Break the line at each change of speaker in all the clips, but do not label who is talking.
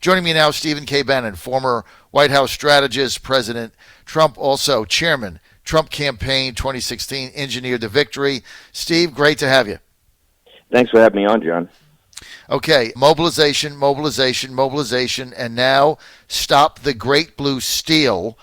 Joining me now, Stephen K. Bannon, former White House strategist, President Trump, also chairman, Trump campaign 2016, engineered the victory. Steve, great to have you.
Thanks for having me on, John.
Okay, mobilization, and now stop the Great Blue Steel.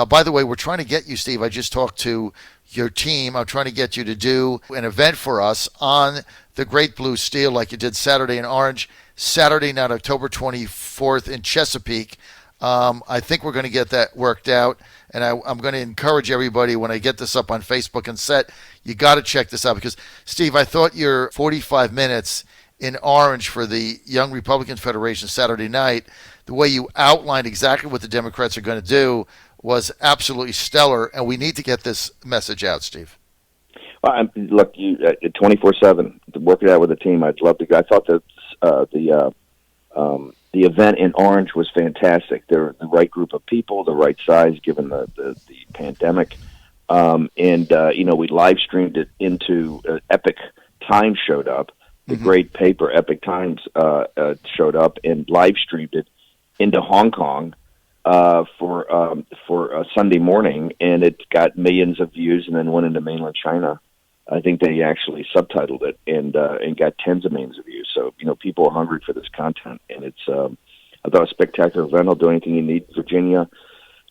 By the way, we're trying to get you, Steve. I just talked to your team. I'm trying to get you to do an event for us on the Great Blue Steel like you did Saturday in Orange, Saturday night, October 24th in Chesapeake. I think we're going to get that worked out, and I'm going to encourage everybody when I get this up on Facebook and set, you got to check this out because, Steve, I thought your 45 minutes in Orange for the Young Republican Federation Saturday night, the way you outlined exactly what the Democrats are going to do was absolutely stellar, and we need to get this message out, Steve.
Well, look, you 24/7 to work it out with the team. I'd love to go. I thought that the event in Orange was fantastic. They're the right group of people, the right size given the pandemic, we live streamed it into Epic Times showed up. The great paper Epic Times showed up and live streamed it into Hong Kong for Sunday morning, and it got millions of views, and then went into mainland China. I think they actually subtitled it and got tens of millions of views. So people are hungry for this content, and it's I thought a spectacular event. I'll do anything you need, Virginia.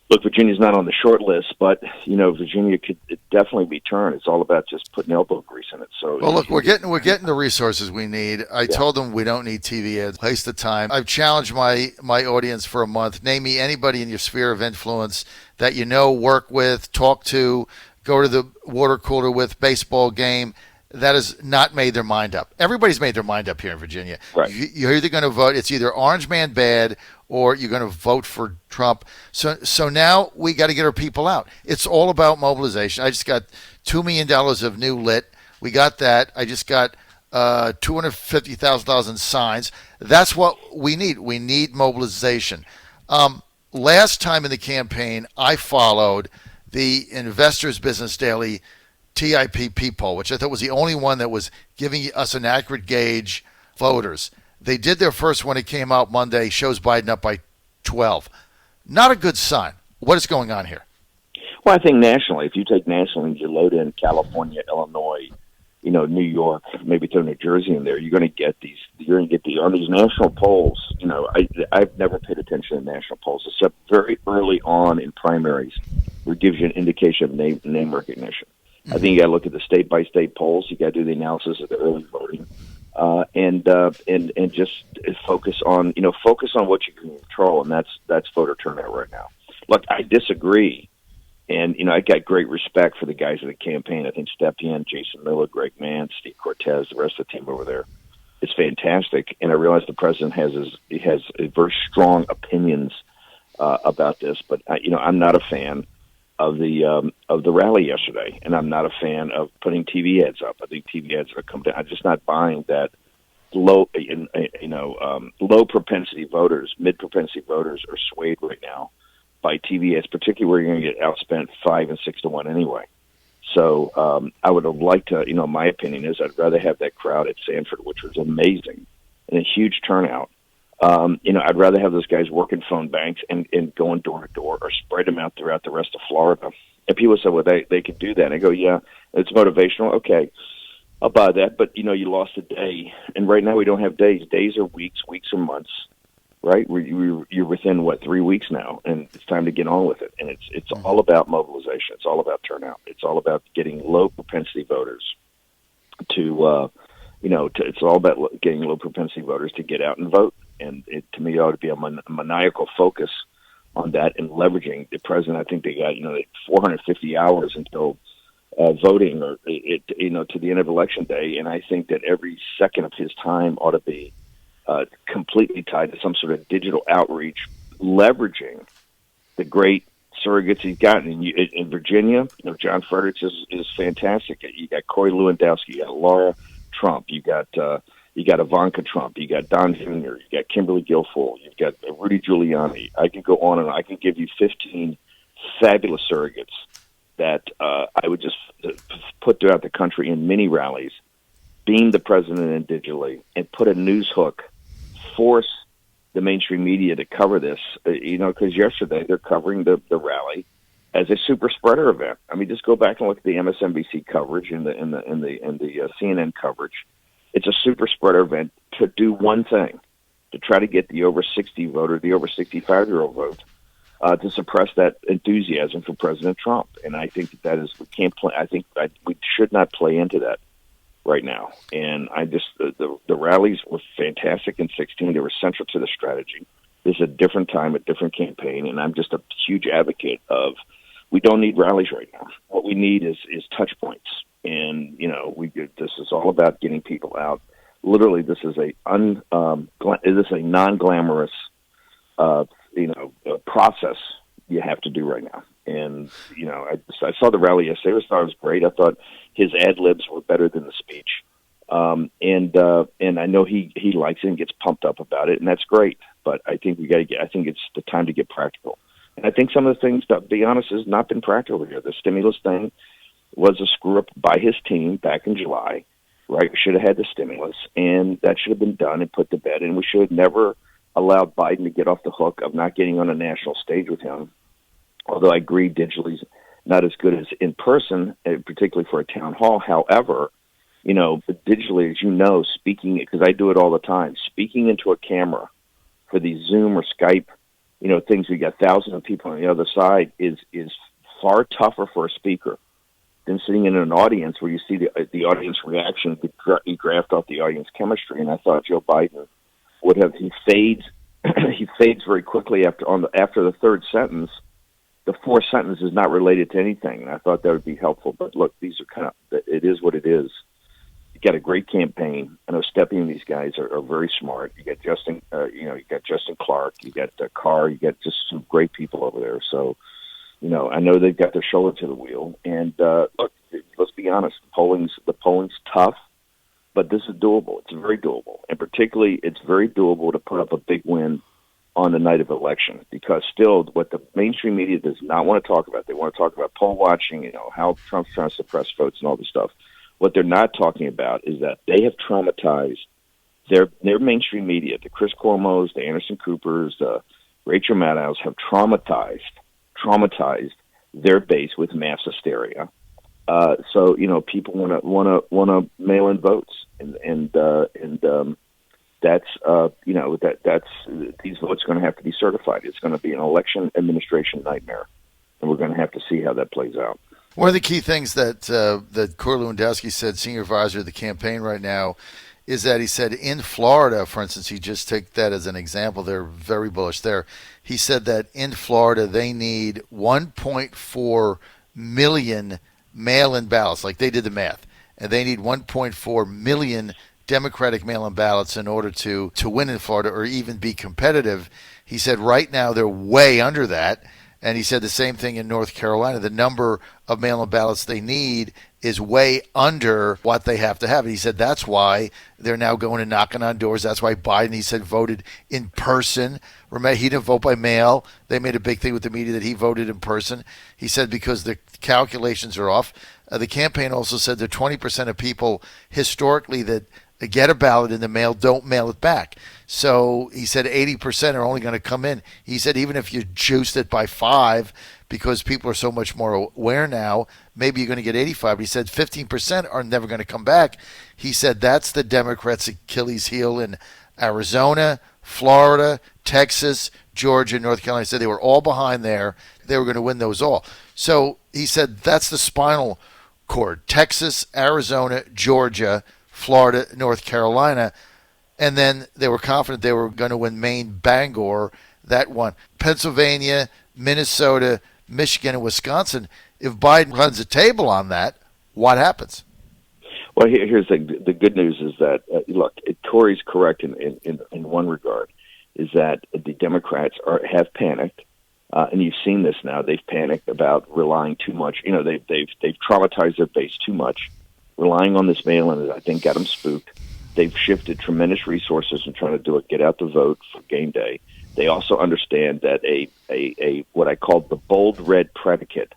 Look, Virginia's not on the short list, but Virginia could definitely be turned. It's all about just putting elbow grease in it. So,
well, look, we're getting the resources we need. I told them we don't need TV ads. Waste the time. I've challenged my audience for a month. Name me anybody in your sphere of influence that work with, talk to, go to the water cooler with, baseball game. That has not made their mind up. Everybody's made their mind up here in Virginia.
Right.
You're either going to vote. It's either Orange Man bad or you're going to vote for Trump. So now we got to get our people out. It's all about mobilization. I just got $2 million of new lit. We got that. I just got $250,000 in signs. That's what we need. We need mobilization. Last time in the campaign, I followed the Investors Business Daily TIPP poll, which I thought was the only one that was giving us an accurate gauge voters. They did their first one. It came out Monday, shows Biden up by 12. Not a good sign. What is going on here?
Well, I think nationally, if you take nationally, you load in California, Illinois, New York, maybe throw New Jersey in there, you're going to get these. You're going to get on these national polls. I've never paid attention to national polls except very early on in primaries, where it gives you an indication of name recognition. I think you got to look at the state-by-state polls. You got to do the analysis of the early voting, and just focus on what you can control, and that's voter turnout right now. Look, I disagree, and I got great respect for the guys of the campaign. I think Stepien, Jason Miller, Greg Mann, Steve Cortez, the rest of the team over there. It's fantastic, and I realize the president has very strong opinions about this, but I'm not a fan of the rally yesterday, and I'm not a fan of putting TV ads up. I think TV ads are coming down. I'm just not buying that low propensity voters, mid propensity voters are swayed right now by TV ads, particularly where you're going to get outspent 5 and 6 to 1 anyway. So I would have liked to, my opinion is I'd rather have that crowd at Sanford, which was amazing and a huge turnout. I'd rather have those guys working phone banks and going door to door or spread them out throughout the rest of Florida. And people say, well, they could do that. And I go, yeah, it's motivational. Okay, I'll buy that. But, you lost a day. And right now we don't have days. Days are weeks, weeks are months, right? You're within, 3 weeks now, and it's time to get on with it. And it's all about mobilization. It's all about turnout. It's all about getting low propensity voters to it's all about getting low propensity voters to get out and vote. And to me, it ought to be a maniacal focus on that and leveraging the president. I think they got 450 hours until voting, or to the end of election day. And I think that every second of his time ought to be completely tied to some sort of digital outreach, leveraging the great surrogates he's gotten in Virginia. John Fredericks is fantastic. You got Corey Lewandowski, you got Laura Trump, you got Ivanka Trump, you got Don Jr., you got Kimberly Guilfoyle, you've got Rudy Giuliani. I can go on and I can give you 15 fabulous surrogates that I would just put throughout the country in mini rallies, beam the president in digitally, and put a news hook, force the mainstream media to cover this, because yesterday they're covering the rally as a super spreader event. I mean, just go back and look at the MSNBC coverage and the CNN coverage. It's a super spreader event to do one thing, to try to get the over 60 voter, the over 65-year-old vote, to suppress that enthusiasm for President Trump. And I think that is, we can't play. I think we should not play into that right now. And I just, the rallies were fantastic in 16. They were central to the strategy. This is a different time, a different campaign, and I'm just a huge advocate of, we don't need rallies right now. What we need is touch points. And, this is all about getting people out. Literally, this is a non-glamorous, process you have to do right now. And, I saw the rally yesterday. I thought it was great. I thought his ad-libs were better than the speech. And I know he likes it and gets pumped up about it, and that's great. But I think I think it's the time to get practical. And I think some of the things, to be honest, has not been practical here. The stimulus thing was a screw-up by his team back in July, right? We should have had the stimulus, and that should have been done and put to bed. And we should have never allowed Biden to get off the hook of not getting on a national stage with him. Although I agree digitally is not as good as in person, particularly for a town hall. However, digitally, as speaking, because I do it all the time, speaking into a camera for these Zoom or Skype, things we got thousands of people on the other side is far tougher for a speaker than sitting in an audience where you see the audience reaction. You graft off the audience chemistry, and I thought Joe Biden would have. He fades very quickly after the third sentence. The fourth sentence is not related to anything, and I thought that would be helpful. But look, these are it is what it is. You got a great campaign. I know Steppe and these guys are very smart. You got Justin, you got Justin Clark, you got Carr, you got just some great people over there. So, I know they've got their shoulder to the wheel. And look, let's be honest, the polling's tough, but this is doable. It's very doable, and particularly, it's very doable to put up a big win on the night of election, because still what the mainstream media does not want to talk about. They want to talk about poll watching, how Trump's trying to suppress votes and all this stuff. What they're not talking about is that they have traumatized their mainstream media. The Chris Cuomo's, the Anderson Coopers, the Rachel Maddow's have traumatized their base with mass hysteria. So people want to mail in votes, and that's that's these votes are going to have to be certified. It's going to be an election administration nightmare, and we're going to have to see how that plays out.
One of the key things that Corey Lewandowski said, senior advisor of the campaign right now, is that he said in Florida, for instance, he just take that as an example. They're very bullish there. He said that in Florida they need 1.4 million mail-in ballots, like they did the math, and they need 1.4 million Democratic mail-in ballots in order to win in Florida or even be competitive. He said right now they're way under that. And he said the same thing in North Carolina. The number of mail-in ballots they need is way under what they have to have. And he said that's why they're now going and knocking on doors. That's why Biden, he said, voted in person. Remember, he didn't vote by mail. They made a big thing with the media that he voted in person. He said because the calculations are off. The campaign also said that 20% of people historically that get a ballot in the mail don't mail it back. So he said 80% are only going to come in. He said even if you juiced it by 5, because people are so much more aware now, maybe you're going to get 85. He said 15% are never going to come back. He said that's the Democrats' Achilles heel in Arizona, Florida, Texas, Georgia, North Carolina. He said they were all behind there. They were going to win those all. So he said that's the spinal cord. Texas, Arizona, Georgia, Florida, North Carolina. And then they were confident they were going to win Maine, Bangor, that one. Pennsylvania, Minnesota, Michigan, and Wisconsin. If Biden runs a table on that, what happens?
Well, here's the good news is that, look, Corey's correct in one regard, is that the Democrats have panicked, and you've seen this now. They've panicked about relying too much. They've traumatized their base too much. Relying on this mail-in, I think, got them spooked. They've shifted tremendous resources in trying to get out the vote for game day. They also understand that a what I call the bold red predicate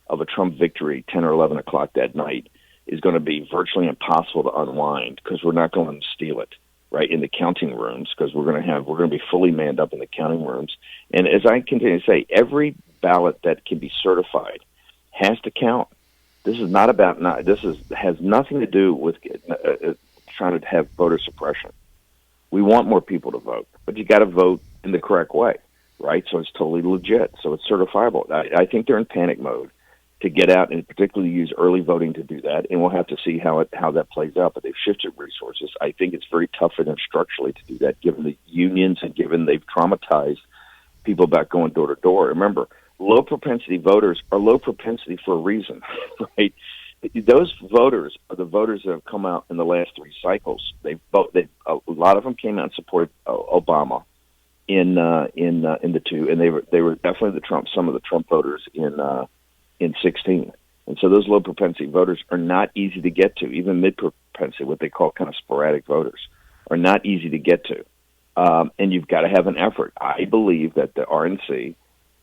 of a Trump victory 10 or 11 o'clock that night is going to be virtually impossible to unwind because we're not going to steal it. right, in the counting rooms, because we're going to be fully manned up in the counting rooms. And as I continue to say, every ballot that can be certified has to count. This is not about has nothing to do with trying to have voter suppression. We want more people to vote, but you got to vote in the correct way, right? So it's totally legit. So it's certifiable. I think they're in panic mode to get out and particularly use early voting to do that, and we'll have to see how that plays out. But they've shifted resources. I think it's very tough for them structurally to do that, given the unions and given they've traumatized people about going door to door. Remember, low propensity voters are low propensity for a reason, right? Those voters are the voters that have come out in the last three cycles. A lot of them came out and supported Obama in the two, and they were definitely some of the Trump voters in 16. And so those low propensity voters are not easy to get to. Even mid propensity, what they call kind of sporadic voters, are not easy to get to. And you've got to have an effort. I believe that the RNC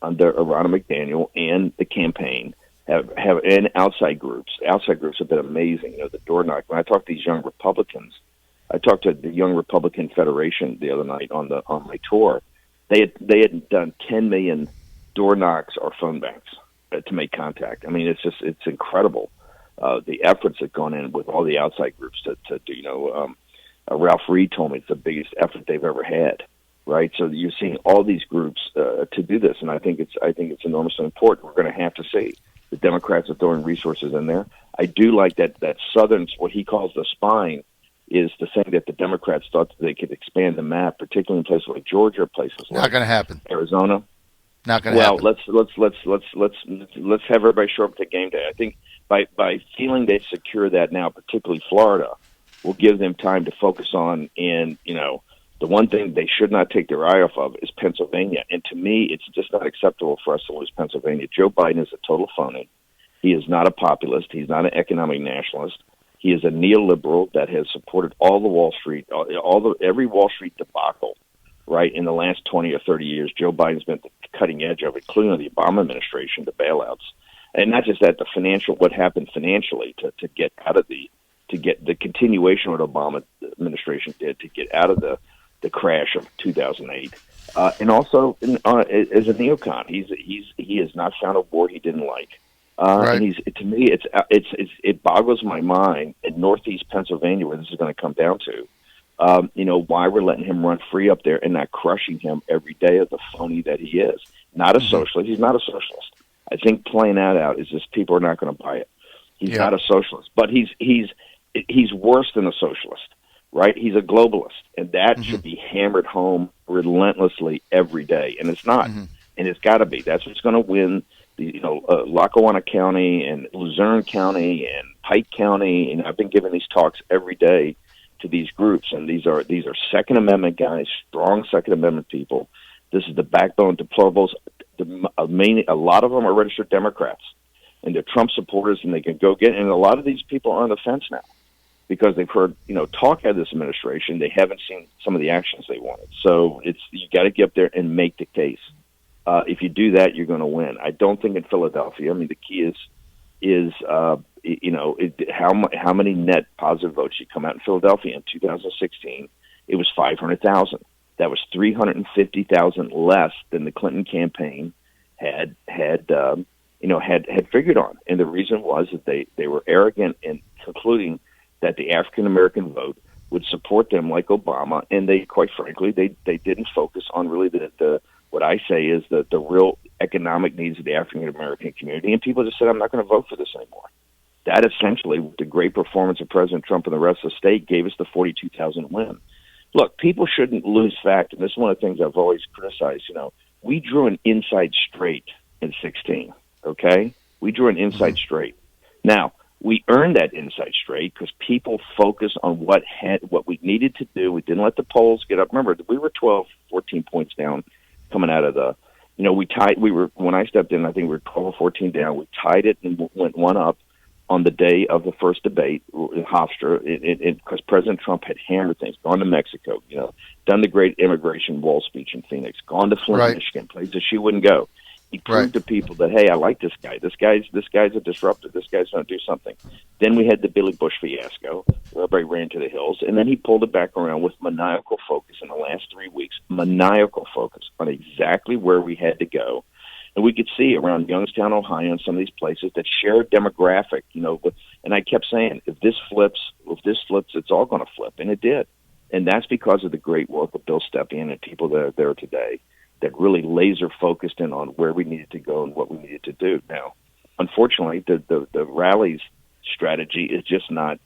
under Ronna McDaniel and the campaign have and outside groups have been amazing. The door knock. When I talk to these young Republicans, I talked to the Young Republican Federation the other night on my tour. They had done 10 million door knocks or phone banks to make contact. I mean, it's incredible the efforts that gone in with all the outside groups to do. Ralph Reed told me it's the biggest effort they've ever had. Right, so you're seeing all these groups to do this, and I think it's enormously important. We're going to have to see the Democrats are throwing resources in there. I do like that Southern, what he calls the spine, is the thing that the Democrats thought that they could expand the map, particularly in places like Georgia, places like
not going to happen.
Arizona.
Not going to happen.
Well, let's have everybody show up to game day. I think by feeling they secure that now, particularly Florida, will give them time to focus on. And the one thing they should not take their eye off of is Pennsylvania. And to me, it's just not acceptable for us to lose Pennsylvania. Joe Biden is a total phony. He is not a populist. He's not an economic nationalist. He is a neoliberal that has supported all the Wall Street, every Wall Street debacle, right, in the last 20 or 30 years. Joe Biden's been at the cutting edge of it, including the Obama administration, the bailouts. And not just that, what happened financially to get out of to get the continuation of what Obama administration did to get out of the crash of 2008, and also as a neocon, he has not found a war he didn't like,
right.
And to me, it boggles my mind in Northeast Pennsylvania where this is going to come down to, why we're letting him run free up there and not crushing him every day as the phony that he is. Not a socialist. He's not a socialist. I think playing that out is just people are not going to buy it. He's not a socialist, but he's worse than a socialist. Right, he's a globalist, and that should be hammered home relentlessly every day. And it's not, and it's got to be. That's what's going to win. Lackawanna County and Luzerne County and Pike County, and I've been giving these talks every day to these groups, and these are Second Amendment guys, strong Second Amendment people. This is the backbone deplorables. A lot of them are registered Democrats, and they're Trump supporters, and they can go get. And a lot of these people are on the fence now, because they've heard, talk out of this administration. They haven't seen some of the actions they wanted. So you got to get up there and make the case. If you do that, you're going to win. I don't think in Philadelphia. I mean, the key is how many net positive votes you come out in Philadelphia in 2016. It was 500,000. That was 350,000 less than the Clinton campaign had figured on. And the reason was that they were arrogant in concluding that the African American vote would support them like Obama, and they, quite frankly, they didn't focus on really the what I say is the real economic needs of the African American community, and people just said, I'm not going to vote for this anymore. That essentially, with the great performance of President Trump and the rest of the state, gave us the 42,000 win. Look, people shouldn't lose fact, and this is one of the things I've always criticized. We drew an inside straight in 16, okay? We drew an inside straight. Now, we earned that inside straight because people focused on what we needed to do. We didn't let the polls get up. Remember, we were 12, 14 points down coming out of when I stepped in, I think we were 12 or 14 down. We tied it and went one up on the day of the first debate in Hofstra, because President Trump had hammered things, gone to Mexico, done the great immigration wall speech in Phoenix, gone to Flint, Michigan, places she wouldn't go. He proved to people that, hey, I like this guy. This guy's a disruptor. This guy's going to do something. Then we had the Billy Bush fiasco, where everybody ran to the hills, and then he pulled it back around with maniacal focus in the last 3 weeks, maniacal focus on exactly where we had to go. And we could see around Youngstown, Ohio, and some of these places that share a demographic, and I kept saying, if this flips, it's all going to flip, and it did. And that's because of the great work of Bill Stepien and people that are there today that really laser focused in on where we needed to go and what we needed to do. Now, unfortunately, the Rallies strategy is just not,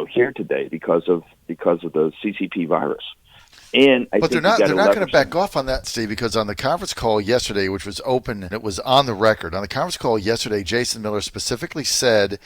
here today because of the CCP virus. And
but they're not going to back off on that, Steve, because on the conference call yesterday, which was open and it was on the record, on the conference call yesterday, Jason Miller specifically said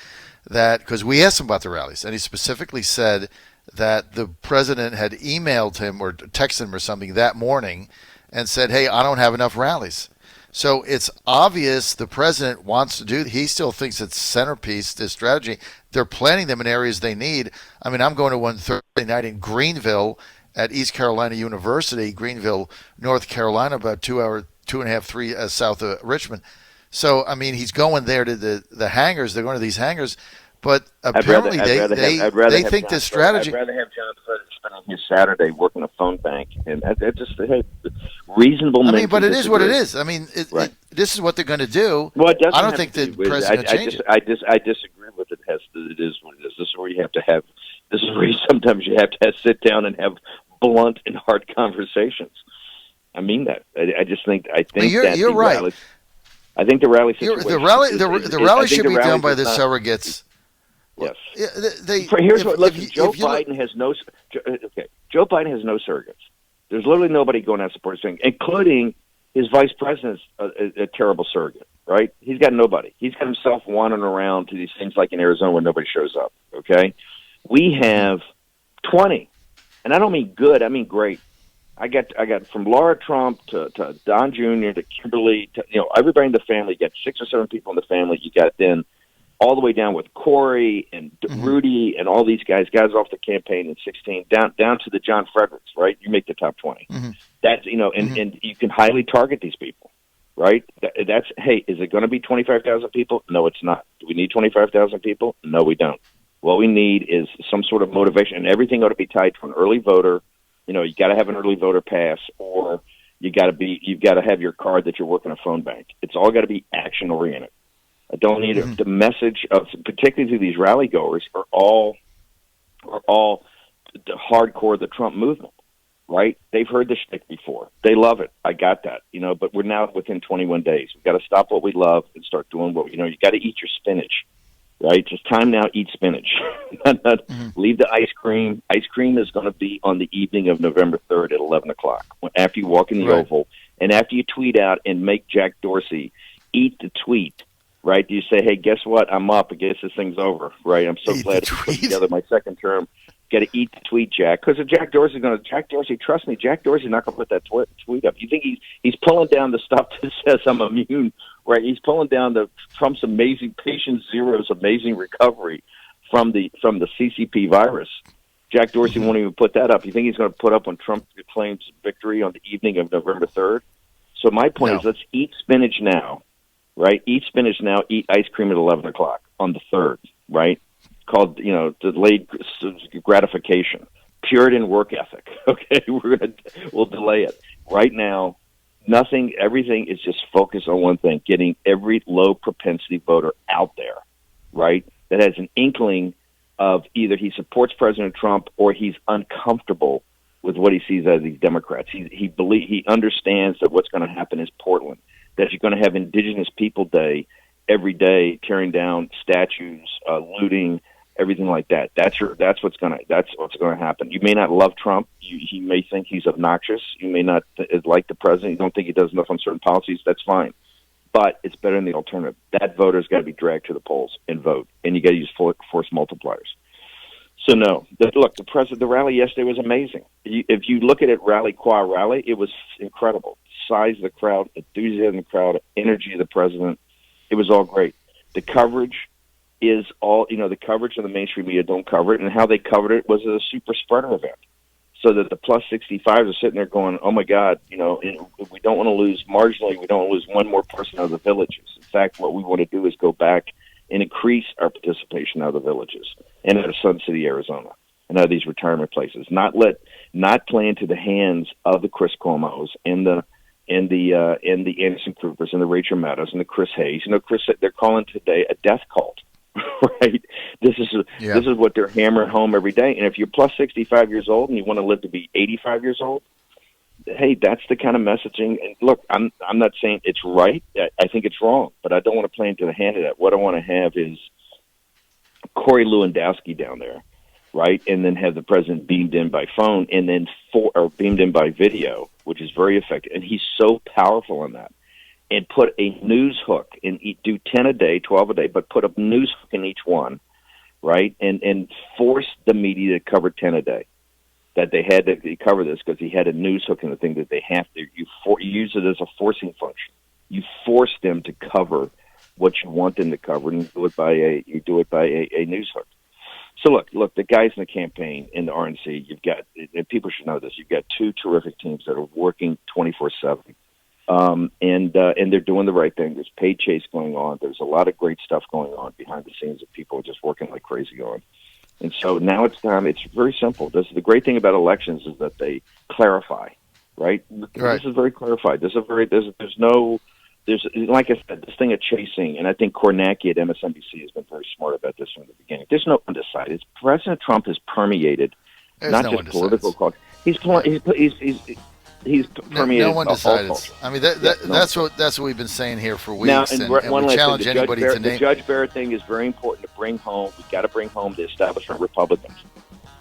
that, because we asked him about the rallies, and he specifically said that the president had emailed him or texted him or something that morning and said, hey, I don't have enough rallies. So it's obvious the president wants to do, he still thinks it's centerpiece, this strategy. They're planning them in areas they need. I mean, I'm going to one Thursday night in Greenville at East Carolina University, Greenville, North Carolina, about 3 south of Richmond. So, I mean, he's going there to the hangars. They're going to these hangars. But apparently they think this strategy.
I'd rather have John Fredericks spending his Saturday working a phone bank, and that just reasonable.
I mean, but it is what it is. I mean, this is what they're going to do.
Well, it doesn't
I don't think the president change it.
I disagree with it. It is what it is. This is where you have to have. This is where sometimes you have to sit down and have blunt and hard conversations. I mean that. I just think. I think
you're right.
Rallies, I think the rally situation.
The rally should be done by the surrogates.
Yes.
Here's
what. Look, Joe Biden has no. Okay, Joe Biden has no surrogates. There's literally nobody going out supporting thing, including his vice president's a terrible surrogate. Right? He's got nobody. He's got himself wandering around to these things like in Arizona when nobody shows up. Okay, we have 20, and I don't mean good. I mean great. I got from Laura Trump to Don Jr. to Kimberly to everybody in the family. You got 6 or 7 people in the family. You got then all the way down with Corey and Rudy and all these guys off the campaign in 16 down to the John Fredericks, right? You make the top 20. That's and you can highly target these people, right? That's hey, is it going to be 25,000 people? No, it's not. Do we need 25,000 people? No, we don't. What we need is some sort of motivation, and everything ought to be tied to an early voter. You got to have an early voter pass, or you've got to have your card that you're working a phone bank. It's all got to be action oriented. I don't need it. The message of, particularly to these rally goers, are all the hardcore the Trump movement, right? They've heard the shtick before. They love it. I got that, but we're now within 21 days. We've got to stop what we love and start doing what you got to eat your spinach, right? It's time now. Eat spinach. Leave the ice cream. Ice cream is going to be on the evening of November 3rd at 11 o'clock after you walk in the Oval and after you tweet out and make Jack Dorsey eat the tweet. Right? You say, hey, guess what? I'm up. I guess this thing's over. Right? I'm so glad to put together my second term. Got to eat the tweet, Jack. Because if Jack Dorsey, trust me, Jack Dorsey's not going to put that tweet up. You think he's pulling down the stuff that says I'm immune, right? He's pulling down Trump's amazing patient zero's amazing recovery from the CCP virus. Jack Dorsey won't even put that up. You think he's going to put up when Trump claims victory on the evening of November 3rd? So my point is, let's eat spinach now. Right? Eat spinach now, eat ice cream at 11 o'clock on the 3rd, right? Called, delayed gratification. Puritan work ethic, okay? We'll delay it. Right now, everything is just focused on one thing, getting every low propensity voter out there, right? That has an inkling of either he supports President Trump or he's uncomfortable with what he sees out of these Democrats. He understands that what's going to happen is Portland, that you're going to have Indigenous People Day every day, tearing down statues, looting, everything like that. That's what's going to happen. You may not love Trump. You may think he's obnoxious. You may not like the president. You don't think he does enough on certain policies. That's fine, but it's better than the alternative. That voter's got to be dragged to the polls and vote, and you got to use force multipliers. So no, the rally yesterday was amazing. If you look at it rally qua rally, it was incredible. Size of the crowd, enthusiasm of the crowd, energy of the president. It was all great. The coverage is all, the coverage of the mainstream media don't cover it, and how they covered it was a super spreader event. so that the plus 65s are sitting there going, oh, my God, we don't want to lose marginally. We don't want to lose one more person out of the villages. In fact, what we want to do is go back and increase our participation out of the villages and out of Sun City, Arizona, and out of these retirement places. Not play into the hands of the Chris Cuomos and the Anderson Coopers and the Rachel Maddows and the Chris Hayes. They're calling today a death cult. Right, this is what they're hammering home every day. And if you're plus 65 years old and you want to live to be 85 years old, hey, that's the kind of messaging. And look, I'm not saying it's right. I think it's wrong, but I don't want to play into the hand of that. What I want to have is Corey Lewandowski down there, right, and then have the president beamed in by phone and then beamed in by video, which is very effective. And he's so powerful in that. And put a news hook and do 10 a day, 12 a day, but put a news hook in each one, right? And force the media to cover 10 a day. That they had to cover this because he had a news hook in the thing that they have to. You use it as a forcing function. You force them to cover what you want them to cover, and you do it by a news hook. So look, the guys in the campaign in the RNC, you've got, and people should know this. You've got two terrific teams that are working 24/7. And they're doing the right thing. There's paid chase going on. There's a lot of great stuff going on behind the scenes that people are just working like crazy on. And so now it's time. It's very simple. The great thing about elections is that they clarify, right? This is very clarified. There's like I said, this thing of chasing, and I think Kornacki at MSNBC has been very smart about this from the beginning. There's no undecided. President Trump has permeated not just political caucus. He's permeated.
No one decides. I mean, that's what we've been saying here for weeks.
Now,
and we challenge anybody to name.
The Judge Barrett thing is very important to bring home. We've got to bring home the establishment Republicans.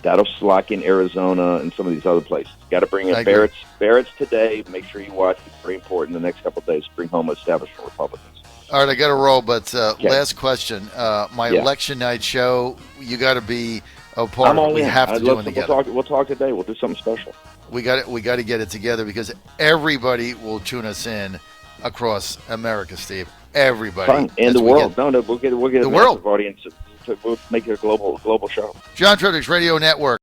That'll lock in Arizona and some of these other places. Got to bring in Barrett's today. Make sure you watch. It's very important. The next couple of days, bring home establishment Republicans.
All right, I got to roll. But last question. My election night show. You got to be a part of it. We have to do it together.
We'll talk today. We'll do something special.
We got to get it together because everybody will tune us in across America, Steve. Everybody.
Fine. And the world. We'll get
the world
audience. We'll make it a global show.
John Fredericks Radio Network.